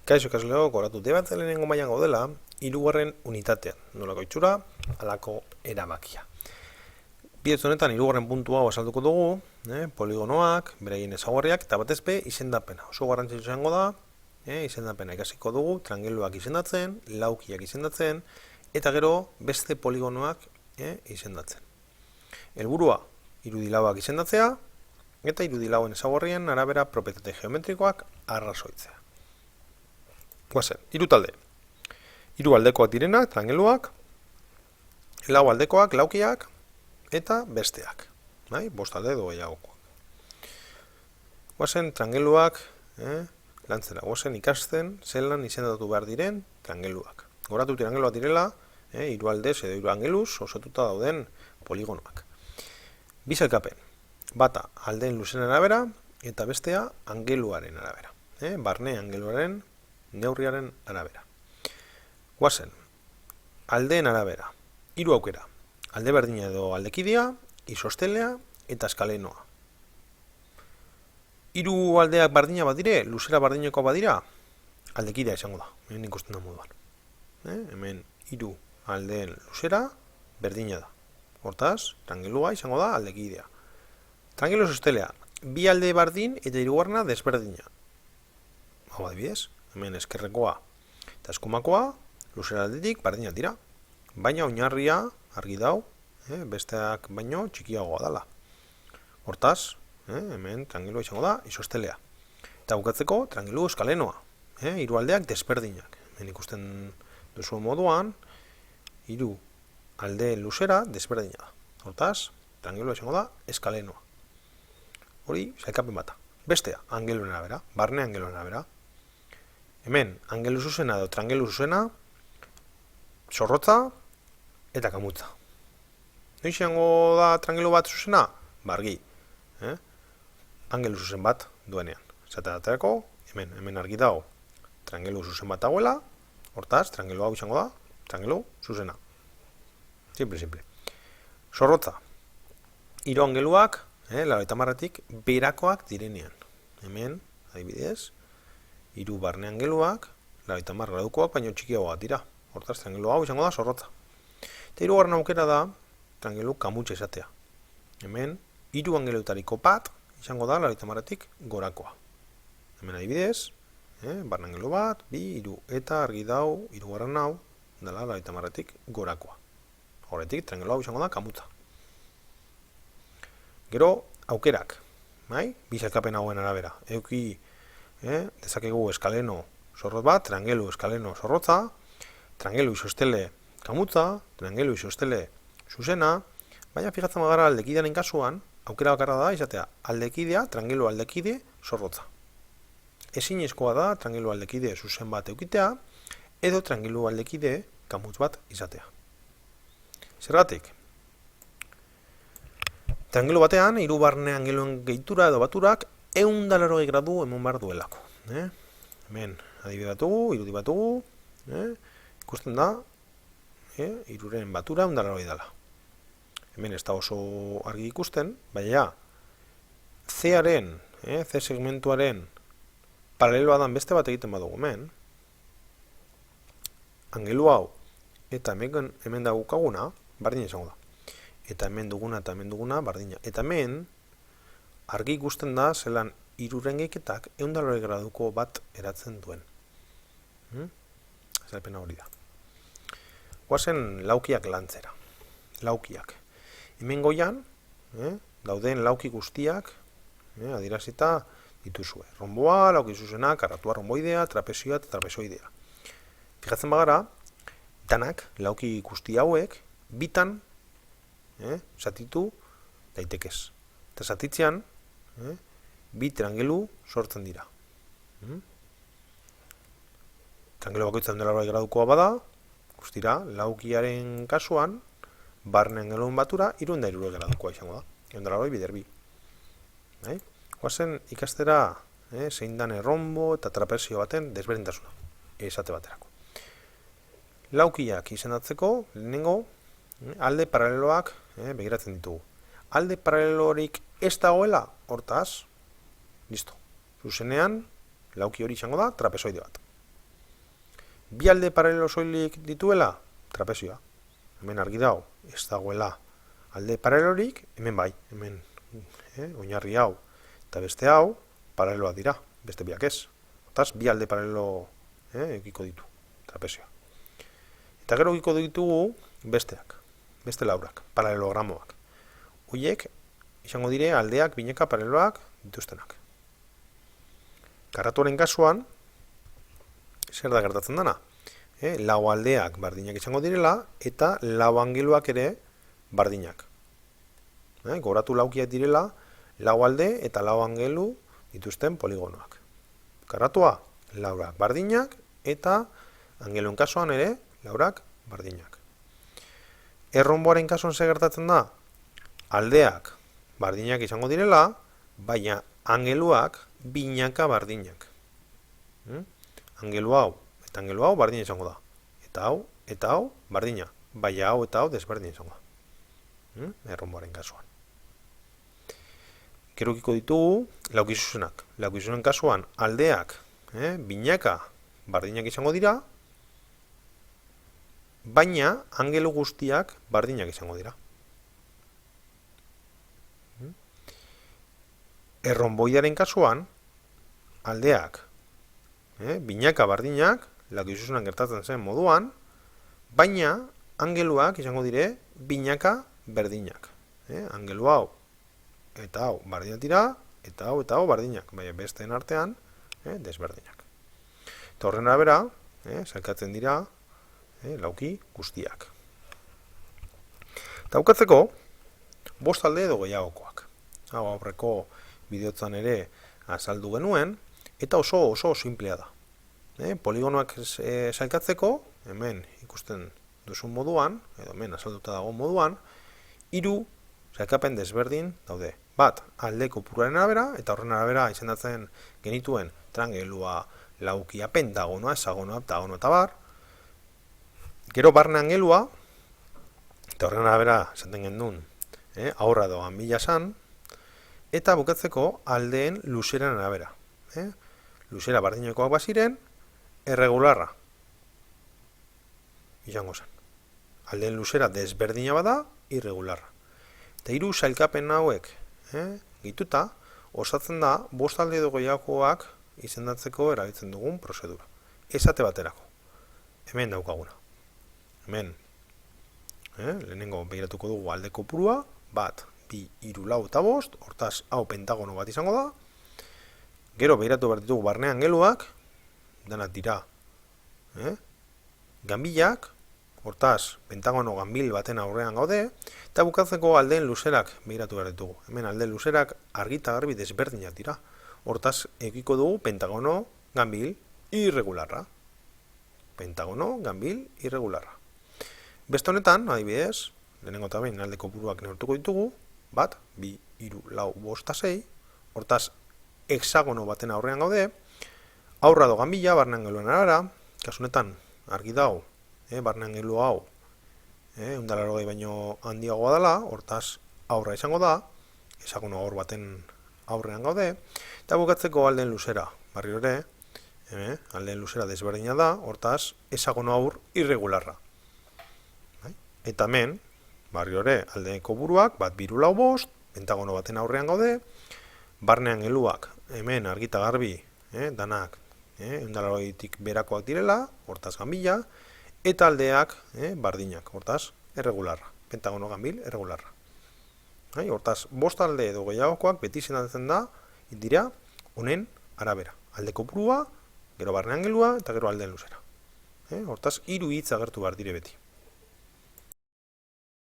Kaixo ikasleok, goratu debatzen lehenengo mailan gaudela, hirugarren unitatean, nolako itxura, halako erabakia. Bidez honetan, hirugarren puntua hau azalduko dugu, poligonoak, beraien ezaugarriak, eta batez be, izendapena. Oso garrantzitsua izango da, izendapena ikasiko dugu, triangeluak izendatzen, laukiak izendatzen, eta gero beste poligonoak izendatzen. Helburua, irudilauak izendatzea, eta irudilauen ezaugarrien arabera propietate geometrikoak arrazoitzea. Guazen, hiru talde. Hiru aldekoak direnak, triangeluak, lau aldekoak, laukiak, eta besteak. Bost alde edo gehiagokoak. Guazen, triangeluak, lantzera. Guazen, ikasten, zelan izendatu behar diren triangeluak. Goratu triangeluak direla, hiru aldez edo hiru angeluz, osatuta dauden poligonoak. Bi sailkapen. Bata aldeen luzeren arabera, eta bestea angeluaren arabera. Barne angeluaren neurriaren arabera. Guazen, aldeen arabera, hiru aukera, alde berdina edo aldekidea, isostelea eta eskalenoa. Hiru aldeak berdina badire, luzera berdineko badira, aldekidea izango da, hemen ikusten da moduan. Hemen hiru aldeen luzera berdina da. Hortaz, triangelua izango da aldekidea. Triangelu isostelea, bi alde berdin eta hirugarrena desberdina. Hau adibidez, hemen eskerrekoa eta eskumakoa, luzera aldetik berdinak dira. Baina oinarria argi dau, besteak baino txikiagoa dela. Hortaz, hemen triangelua izango da isostelea. Eta bukatzeko triangelu eskalenoa, hiru aldeak desberdinak. Hemen ikusten duzu moduan, hiru alde luzera desberdina da. Hortaz, triangelua izango da eskalenoa. Hori, sailkapen bata. Bestea, angeluen arabera, barne angeluen arabera. Hemen, angelu zuzena edo triangelu zuzena, zorrotza eta kamutza. Noiz izango da triangelu bat zuzena? Bargi. Angelu zuzen bat duenean. Zaterako, hemen argi dago triangelu zuzen bat dagoela, hortaz, triangelu hau izango da, triangelu zuzena. Simple. Zorrotza. Hiru angeluak, laurogeita hamaretik berakoak direnean. Hemen, adibidez, hiru barne angeluak, laurogeita hamar gradukoak, baino txikiagoak dira. Hortaz, triangelu hau izango da zorrotza. Eta hirugarren aukera da, triangelu kamutsa izatea. Hemen, hiru angelutariko bat izango da laurogeita hamaretik gorakoa. Hemen adibidez, barne angelu bat, bi, hiru, eta argi dau, hirugarren hau, dela laurogeita hamaretik gorakoa. Horretik, triangelu hau izango da kamutza. Gero, aukerak, bi sailkapen hauen arabera. Euki, dezakegu eskaleno zorrotz bat, triangelu eskaleno zorrotza, triangelu isostele kamutza, triangelu isostele zuzena, baina fijatzen bagara aldekidearen kasuan, aukera bakarra da izatea aldekidea, triangelu aldekide zorrotza. Ezinezkoa da triangelu aldekide zuzen bat eukitea, edo triangelu aldekide kamutz bat izatea. Zergatik? Triangelu batean, hiru barne angeluen gehitura edo baturak 180 gradu emon behar duelako. Hemen adibide batugu, irudi batugu, ikusten da, hiruren batura 180 dela. Hemen ez da oso argi ikusten, baina C-aren, C segmentuaren paraleloa dan beste bat egiten badugu hemen, angelu hau eta hemen dagukaguna, berdina izango da. Eta hemen duguna berdina. Eta hemen argi ikusten da zelan hiruren gehiketak 180 graduko bat eratzen duen. Azalpena hori da. Guazen laukiak lantzera. Laukiak. Hemen goian, dauden lauki guztiak, adierazita dituzue. Romboa, lauki zuzena, karratua romboidea, trapezioa eta trapezoidea. Fijatzen bagara, danak, lauki guzti hauek, bitan, zatitu daitekez. Eta zatitzean, bi triangelu sortzen dira. Triangelu bakoitza 180 gradukoa bada, guztira, laukiaren kasuan, barne angeluen batura, 360 gradukoa izango da. 180 bider bi. Guazen ikastera, zein dan errombo eta trapezio baten desberdintasuna. Esate baterako. Laukiak izendatzeko, lehenengo, alde paraleloak begiratzen ditugu. Alde paralelorik ez dagoela, hortaz, listo. Zuzenean, lauki hori izango da trapezoide bat. Bi alde paralelo soilik dituela, trapezioa. Hemen argi dago, ez dagoela alde paralelorik, hemen bai, hemen oinarri hau eta beste hau paraleloa dira, beste biak ez. Hortaz, bi alde paralelo egiko ditu, trapezioa. Eta gero egiko ditugu besteak, beste laurak, paralelogramoak. Horiek izango dire aldeak, bineka, paraleloak dituztenak. Karatuaren kasuan, zer da gertatzen dana? Lau aldeak bardinak izango direla eta lau angeluak ere bardinak. Goratu laukiak direla lau alde eta lau angelu dituzten poligonoak. Karratua, laurak bardinak eta angeluen kasuan ere laurak bardinak. Erronboaren kasuan zer gertatzen da? Aldeak bardinak izango direla, baina angeluak binaka bardinak. Angelu hau eta angelu hau bardina izango da. Eta hau bardina, baina hau eta hau desberdina izango da. Erronboaren kasuan. Kerukiko ditugu laukizuzenak. Laukizuzen kasuan aldeak binaka bardinak izango dira, baina angelu guztiak bardinak izango dira. Erronboidaren kasuan aldeak binaka bardinak laukizuzenak gertatzen zen moduan, baina angeluak izango dire binaka berdinak. Angelu hau eta hau bardinak dira, eta hau bardinak, baina besteen artean desberdinak. Eta horren arabera, sailkatzen dira lauki guztiak. Eta bukatzeko, bost alde edo gehiagokoak. Hau aurreko bideotzan ere azaldu genuen, eta oso simplea da. Poligonoak sailkatzeko, hemen ikusten duzun moduan, edo hemen azalduta dago moduan, 3 sailkapen desberdin daude. Bat, alde kopuruaren arabera, eta horren arabera izendatzen genituen triangelua, laukia, pentagonoa, hexagonoa, oktagonoa eta bar. Gero barne angelua, eta horren arabera esaten genuen, aurra edo ganbila esan, eta bukatzeko aldeen luzeraren arabera. Luzera bardinekoak baziren, erregularra izango zen. Aldeen luzera desberdina bada, irregularra. Eta 3 sailkapen hauek gehituta, osatzen da bost alde edo gehiagokoak izendatzeko erabiltzen dugun prozedura. Esate baterako. Hemen daukaguna. Hemen lehenengo begiratuko dugu alde kopurua, 1, 2, 3, 4 eta 5, hortaz hau pentagono bat izango da. Gero begiratu behar ditugu barne angeluak, denak dira ganbilak, hortaz pentagono ganbil baten aurrean gaude, eta bukatzeko aldeen luzerak begiratu behar ditugu. Hemen aldeen luzerak argi eta garbi desberdinak dira. Hortaz edukiko dugu pentagono ganbil irregularra. Pentagono ganbil irregularra. Beste honetan, adibidez, lehenengo eta behin alde kopuruak neurtuko ditugu, 1, 2, 3, 4, 5 eta 6, hortaz hexagono baten aurrean gaude, aurra do ganbila, barne angeluen arabera, kasu honetan argi dago, barne angelu hau 180 baino handiagoa dela, hortaz aurra izango da, hexagono aur baten aurrean gaude, eta bukatzeko aldeen luzera, barrio ere, aldeen luzera desberdina da, hortaz hexagono aur irregularra. Eta hemen, barrio ere, aldeen kopuruak, 1, 2, 3, 4, 5, pentagono baten aurrean gaude, barne angeluak hemen argita garbi, danak 180tik berakoak direla, hortaz ganbila, eta aldeak bardinak, hortaz erregularra, pentagono ganbil erregularra. Hortaz, bost alde edo gehiagokoak beti izendatzen da, dira honen arabera. Alde kopurua, gero barne angelua eta gero aldeen luzera. Hortaz, 3 hitz agertu behar dire beti.